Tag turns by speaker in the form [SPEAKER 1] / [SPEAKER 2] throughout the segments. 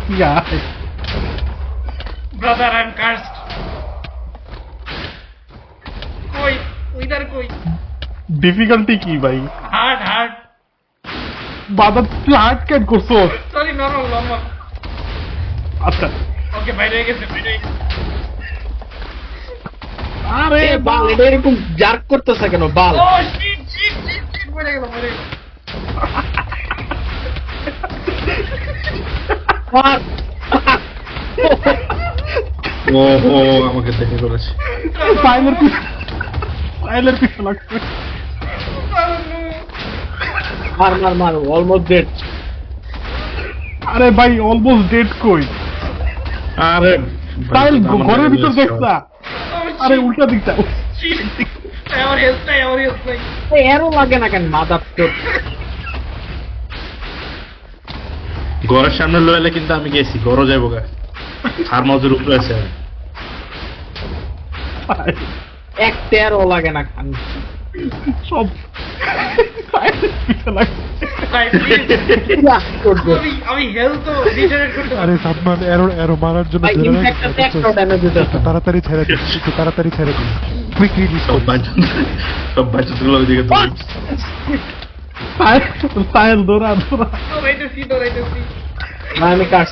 [SPEAKER 1] Yeah.
[SPEAKER 2] Brother, I'm cursed. কই wither কই?
[SPEAKER 1] Difficulty কি ভাই?
[SPEAKER 2] হার্ড
[SPEAKER 1] বাদা তুই হার্ড ক্যাট করছো?
[SPEAKER 2] সরি নরমাল
[SPEAKER 1] আচ্ছা
[SPEAKER 2] ওকে বাইরে হয়ে গেছে
[SPEAKER 1] আরে
[SPEAKER 3] বাল এটা এরকম জার্ক করতেছে কেন বাল?
[SPEAKER 2] ও শিট মরে গেল
[SPEAKER 4] ও আমাকে দেখে করেছে।
[SPEAKER 1] ফাইলের পিছনে লাগছে।
[SPEAKER 3] মার অলমোস্ট ডেড।
[SPEAKER 1] আরে ভাই অলমোস্ট ডেড কই?
[SPEAKER 4] আরে
[SPEAKER 1] ফাইল ঘরের ভিতর দেখছা? আরে উল্টা দিকটা।
[SPEAKER 2] আমার হেলথ নাই
[SPEAKER 3] এরও লাগে না কেন মাদার চোদ?
[SPEAKER 4] ঘরের সামনে লইলে কিন্তু আমি গেছি, ঘরও যাবো গা। আর মজুর উপরে আছে।
[SPEAKER 3] এক তেরও লাগে না খান
[SPEAKER 1] সব ফাইলের পিছনে লাগছে।
[SPEAKER 2] আমি হেলথ তো রিজেনারেট করতে
[SPEAKER 5] আরে সাবমান এরো মারার জন্য তাড়াতাড়ি ছেড়ে দিন, একটু তাড়াতাড়ি ছেড়ে দিন, কুইক রিলিজ
[SPEAKER 4] সব বাচ্চাগুলো ওইদিকে তো
[SPEAKER 1] ফাইল দৌড়া
[SPEAKER 2] দৌড়াইতেছি
[SPEAKER 3] আমি কাট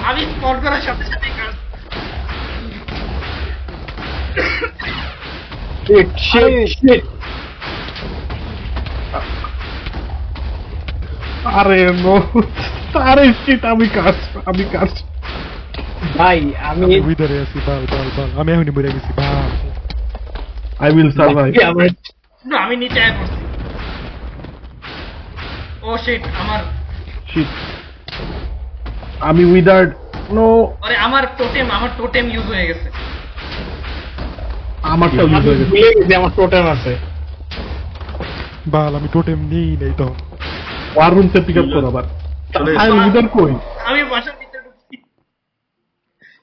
[SPEAKER 2] আমি স্পট করার সাথে সাথে
[SPEAKER 3] shit
[SPEAKER 1] আরে নো আরে শিট আমি কাজ
[SPEAKER 3] ভাই আমি
[SPEAKER 5] উইদারে আছি। বাল আমি এখনই মরে গেছি। বাল
[SPEAKER 1] আই উইল সার্ভাইভ।
[SPEAKER 2] না আমি নিচে আয় করছি। ও শিট আমার
[SPEAKER 1] শিট আমি উইদার্ড নো
[SPEAKER 2] আরে আমার টোটেম ইউজ হয়ে গেছে।
[SPEAKER 1] আমারটা
[SPEAKER 3] আমি
[SPEAKER 1] ইউজ হয়ে গেছে।
[SPEAKER 3] ভুলে গেছি আমার টোটেম আছে।
[SPEAKER 5] বাল আমি টোটেম নেই নাই তো।
[SPEAKER 1] ওয়ার রুম থেকে পিক আপ করো আবার। আই উইদার কই?
[SPEAKER 2] আমি বাসার ভিতরে ঢুকছি।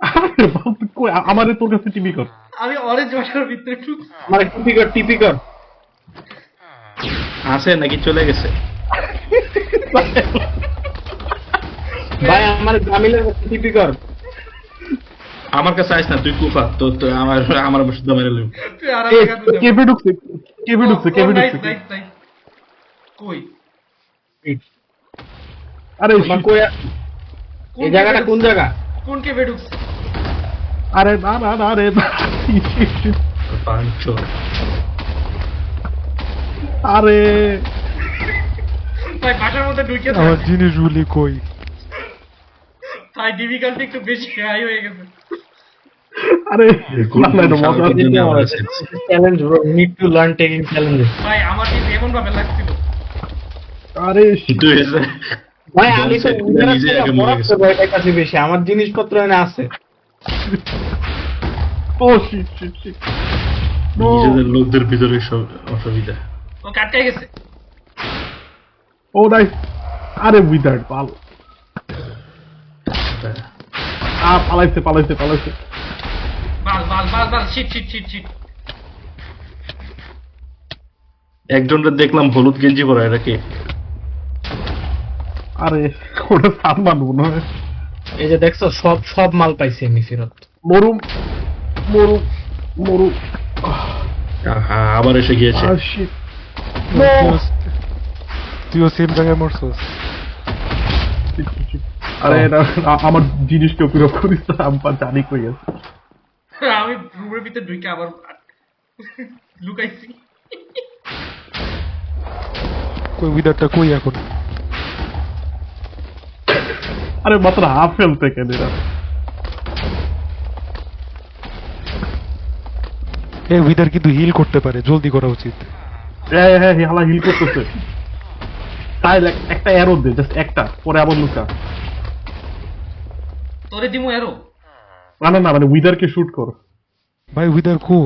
[SPEAKER 1] আরে বাপ কই আমারে তোর কাছে টিভি কর।
[SPEAKER 2] আমি অরেঞ্জ বাসার ভিতরে ঢুকছি।
[SPEAKER 3] আমার টিপি কর
[SPEAKER 4] আছে নাকি চলে গেছে?
[SPEAKER 3] ভাই আমার জামিলের টিপি কর।
[SPEAKER 4] আমার কাছে আইস না, তুই কুফা তো আমার শুদ্ধ মেরে লইব।
[SPEAKER 2] তুই আর আমার কাছে যা।
[SPEAKER 1] কেবি ঢুকছে
[SPEAKER 2] নাইস কই
[SPEAKER 1] আরে
[SPEAKER 3] আমার কই এই জায়গাটা কোন জায়গা?
[SPEAKER 2] কোন কেবে ঢুকছে?
[SPEAKER 1] আরে না রে
[SPEAKER 4] পাঁচশো
[SPEAKER 1] আরে
[SPEAKER 2] ভাই বাসার মধ্যে ঢুকে
[SPEAKER 5] আমার জিনিসগুলি কই?
[SPEAKER 2] ভাই ডিফিকাল্টি একটু বেশি হাই হয়ে গেছে।
[SPEAKER 1] আরে না এটা মজা
[SPEAKER 3] challenge bro, need to learn taking challenges.
[SPEAKER 2] ভাই আমার ঠিক এমন ভাবে লাগছিল।
[SPEAKER 1] আরে
[SPEAKER 4] কিন্তু এসে
[SPEAKER 3] ভাই আমি তো
[SPEAKER 4] নিজে আগে মরে গেছে।
[SPEAKER 3] ভয়টা কাছে বেশি, আমার জিনিসপত্র এনে আছে।
[SPEAKER 1] ও শিট নো
[SPEAKER 4] নিজেদের লোকদের ভিতরে সব অসুবিধা।
[SPEAKER 2] ও কাটকাই গেছে।
[SPEAKER 1] ও নাইস আরে উইদার্ড পাল পালাইছে
[SPEAKER 2] বাল শিট
[SPEAKER 4] একজনটা দেখলাম হলুদ গেঞ্জি পরা, এটা কে?
[SPEAKER 1] আরে ওটা সালমান মনে হয়।
[SPEAKER 3] এই যে দেখছো সব মাল পাইছি আমি ফেরত।
[SPEAKER 1] মরু
[SPEAKER 4] আবার এসে গিয়েছে।
[SPEAKER 1] শিট
[SPEAKER 5] তুইও সেম জায়গায় মরছস।
[SPEAKER 1] আরে এটা আমার জিনিস কেউ পিরপ করিস না, আমি জানি কই আছে।
[SPEAKER 2] আমি রুমের ভিতরে ঢুকে আবার লুকাইছি।
[SPEAKER 5] কই উইদারটা কই এখন?
[SPEAKER 1] আরে মাত্র হাফ ফেলতে কেন এরা?
[SPEAKER 5] এই উইদার কিন্তু হিল করতে পারে, জলদি করা উচিত।
[SPEAKER 1] হ্যাঁ হালা হিল করতেছে। তাই একটা অ্যারো দে, জাস্ট একটা, পরে আবার লুকা।
[SPEAKER 2] তোরে দিমু এরো।
[SPEAKER 1] না মানে উইদারকে শুট কর।
[SPEAKER 5] ভাই উইদার কো?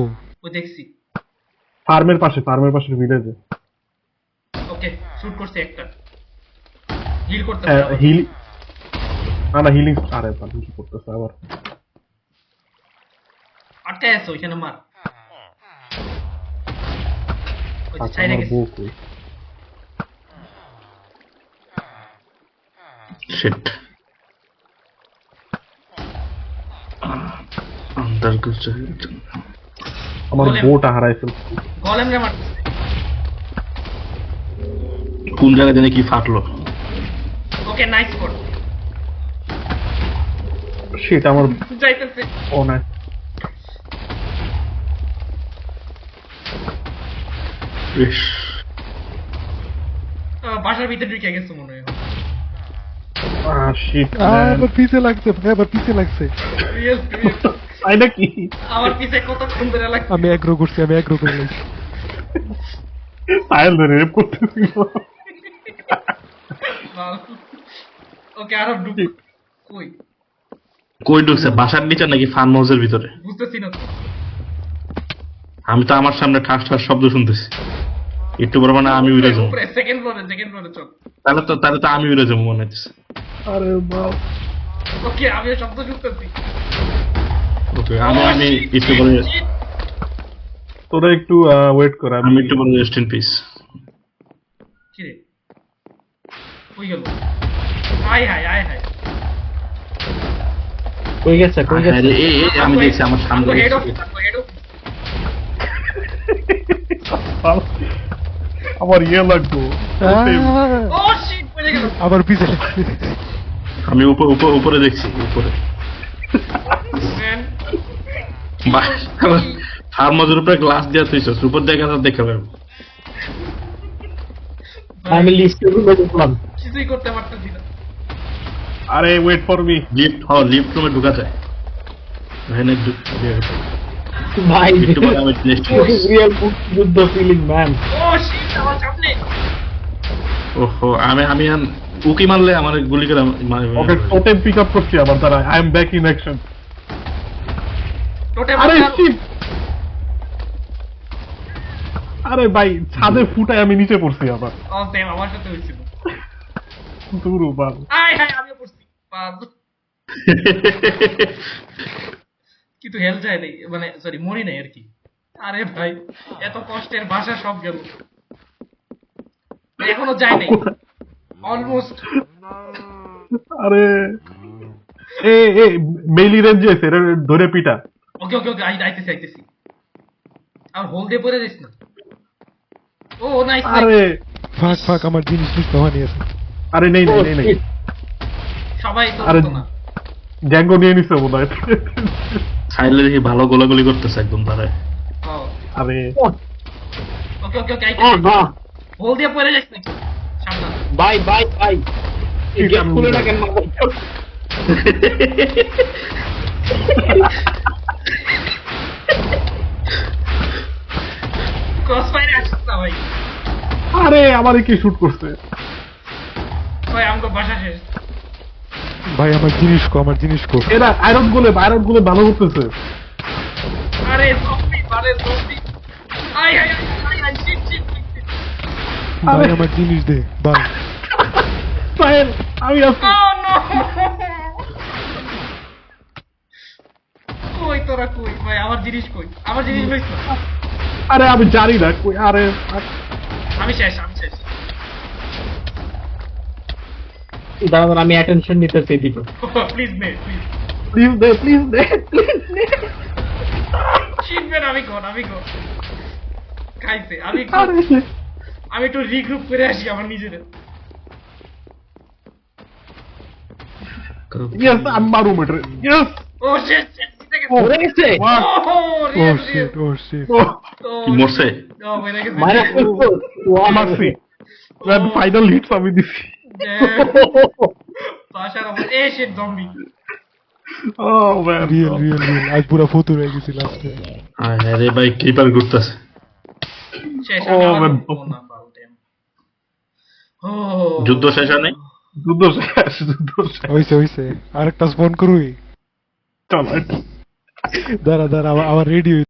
[SPEAKER 2] ওই দেখছি।
[SPEAKER 1] ফার্মের পাশে ভিলেজে।
[SPEAKER 2] ওকে শুট করছে একটা। হিল করতে
[SPEAKER 1] হিল না হিলিং। আরে বাবা কি করতেছে আবার?
[SPEAKER 2] আটকায় আছে ওইখানে মার। ওই যে
[SPEAKER 1] আচ্ছা,
[SPEAKER 2] চাইনা
[SPEAKER 1] আমার
[SPEAKER 2] গেছে।
[SPEAKER 1] বউ কই?
[SPEAKER 4] শিট আন্ডার করছে
[SPEAKER 1] আমার
[SPEAKER 2] বলেন।
[SPEAKER 1] বউটা হারাই ফেলছে।
[SPEAKER 2] গলেম রে মারতেছে।
[SPEAKER 4] কোন জায়গায় জানি কি ফাটলো
[SPEAKER 2] ওকে নাইস স্পট।
[SPEAKER 1] Shit, আমার
[SPEAKER 2] যাইতেছে।
[SPEAKER 1] ও না
[SPEAKER 4] ইস,
[SPEAKER 2] বাসার ভিতরে ঢুকে গেছে মনে হয়।
[SPEAKER 1] শিট
[SPEAKER 5] আবার পিছে লাগছে ভাই, আবার পিছে লাগছে।
[SPEAKER 2] Real, real।
[SPEAKER 1] তাই নাকি?
[SPEAKER 2] আমার পিছে কতক্ষণ ধরে লাগছে।
[SPEAKER 5] আমি এগ্রো করছি, আমি এগ্রো করে লাগছি।
[SPEAKER 1] সাহেল ধরে রেপ করতেছিল।
[SPEAKER 2] ওকে আরো ঢুক। কই
[SPEAKER 4] কই ঢুকছে বাসার নিচে নাকি ফার্ম হাউসের ভিতরে?
[SPEAKER 2] বুঝতেছি না তো।
[SPEAKER 4] আমি তো আমার সামনে ঠাস ঠাস শব্দ শুনতেছি, একটু বড় মানে আমি উড়ে যাবো।
[SPEAKER 2] উপরে সেকেন্ড ফ্লোরে চল।
[SPEAKER 4] তাহলে তো আমি উড়ে যাবো মনে হচ্ছে।
[SPEAKER 1] আরে বাপ,
[SPEAKER 2] ওকে আমি শব্দ শুনতেছি।
[SPEAKER 4] ওকে আমি একটু পরে
[SPEAKER 1] তোরা একটু ওয়েট কর,
[SPEAKER 4] আমি একটু পরে রেস্ট ইন পিস।
[SPEAKER 2] কি রে কই গেল? হাই
[SPEAKER 3] কই গেছে কই গেছে?
[SPEAKER 4] আমি দেখছি আমার সামনে
[SPEAKER 2] হেড অফ
[SPEAKER 1] আমার ইয়ে লাগবো।
[SPEAKER 2] ও শিট পড়ে গেল।
[SPEAKER 5] আবার পিছে।
[SPEAKER 4] আমি উপরে দেখছি উপরে
[SPEAKER 2] ম্যান
[SPEAKER 4] ফার্ম হাউসের উপরে গ্লাস দিয়ে তুইছ উপর দেখে দেখে পারবো।
[SPEAKER 3] আমি লিস্টে ঢুকলাম।
[SPEAKER 2] কিছুই করতে পারতেছি না।
[SPEAKER 1] আরে ওয়েট ফর মি।
[SPEAKER 4] লিফট রুমে ঢুকা যায় এখানে
[SPEAKER 3] ভাই
[SPEAKER 4] একটু পরে আমি next
[SPEAKER 3] রিয়েল যুদ্ধ ফিলিং ম্যান।
[SPEAKER 2] ও শিট আমার সামনে।
[SPEAKER 4] ওহো আমি উকি মারলে আমার গুলি করে
[SPEAKER 1] ওকে টোটেম পিক আপ করছি আবার, দাঁড়া, I am back in action.
[SPEAKER 2] Totem
[SPEAKER 1] আরে শিট, আরে ভাই ছাদে ফুটায় আমি নিচে পড়ছি আবার।
[SPEAKER 2] ও সেম আমার সাথে হইছিল।
[SPEAKER 1] দূর বাল।
[SPEAKER 2] আমিও পড়ছি। কিন্তু হেল যায় নাই, মানে সরি মরি নাই আর কি। আরে ভাই এত কষ্টের ভাষা সব গেল। এখনো যায় নাই অলমোস্ট।
[SPEAKER 1] আরে এ মেইলি রেঞ্জ আছে, এর ধরে পিটা।
[SPEAKER 2] ওকে আইতেছি। আর হোল দিয়ে পড়ে যাইস না। ও নাইস।
[SPEAKER 1] আরে
[SPEAKER 5] ফাক আমার জিনিস মিস হওয়ানি আছে।
[SPEAKER 1] আরে নেই
[SPEAKER 2] সবাই তো
[SPEAKER 1] আরে
[SPEAKER 2] হতো না।
[SPEAKER 1] গ্যাঙ্গো নিয়ে নিছে বোধ হয়।
[SPEAKER 4] সাইলে দেখি ভালো গোলাগুলি করতেছে একদম দাঁড়ায়।
[SPEAKER 2] ও,
[SPEAKER 1] আরে
[SPEAKER 2] ওকে আইতেছি। হোল দিয়ে পড়ে যাইস না। সাবধান।
[SPEAKER 3] ভাই গেট খুলে না কেন?
[SPEAKER 2] ক্রস ফায়ারে আসছিস না ভাই।
[SPEAKER 1] আরে আমারে কি শুট করছে?
[SPEAKER 2] ভাই আমগো ভাষা শেষ।
[SPEAKER 5] ভাই আমার জিনিস কো।
[SPEAKER 1] এরা আয়রন গুলে ভালো করতেছে।
[SPEAKER 2] আরে জম্বি আই শিট।
[SPEAKER 5] ভাই আমার জিনিস দে বাল।
[SPEAKER 1] সাহেল আমি আছি।
[SPEAKER 2] Oh no! কই তোরা কই ভাই, আমার জিনিস কই? আমার জিনিস লইছ না।
[SPEAKER 1] আরে আমি জানি না কই। আরে
[SPEAKER 2] আমি শেষ।
[SPEAKER 3] দাঁড়ান আমি অ্যাটেনশন নিতেছি এদিকে।
[SPEAKER 2] প্লিজ নে প্লিজ।
[SPEAKER 1] প্লিজ দে।
[SPEAKER 2] শিটম্যান আমি গো খাইছে। আমি
[SPEAKER 1] আরে
[SPEAKER 2] একটু রিগ্রুপ করে আসি আমার নিজের।
[SPEAKER 1] ইয়েস আমি মারু মেট্রে। ইয়েস
[SPEAKER 2] ও শেষ জিতে গেছে।
[SPEAKER 3] মরে গেছে?
[SPEAKER 2] ও
[SPEAKER 5] ও
[SPEAKER 2] রিয়েল
[SPEAKER 5] শিট ও শিট।
[SPEAKER 4] কি মরছে?
[SPEAKER 2] ও মেরে গেছে।
[SPEAKER 3] মারা
[SPEAKER 1] মারছি। ফাইনাল হিটস আমি দিছি।
[SPEAKER 2] ভাষার অবস্থা এ শিট জম্বি।
[SPEAKER 1] ও ম্যান
[SPEAKER 5] রিয়েল আজ পুরো ফতুর হয়ে গেছি লাস্টে।
[SPEAKER 4] আরে ভাই ক্রিপার ঘুরতেছে।
[SPEAKER 2] শেষ
[SPEAKER 1] ও,
[SPEAKER 2] আমি
[SPEAKER 1] man.
[SPEAKER 4] যুদ্ধ শেষ হয় নাই?
[SPEAKER 1] যুদ্ধ শেষ।
[SPEAKER 5] হইছে আরেকটা স্পন করুই।
[SPEAKER 1] চল
[SPEAKER 5] দাঁড়া আমার রেডি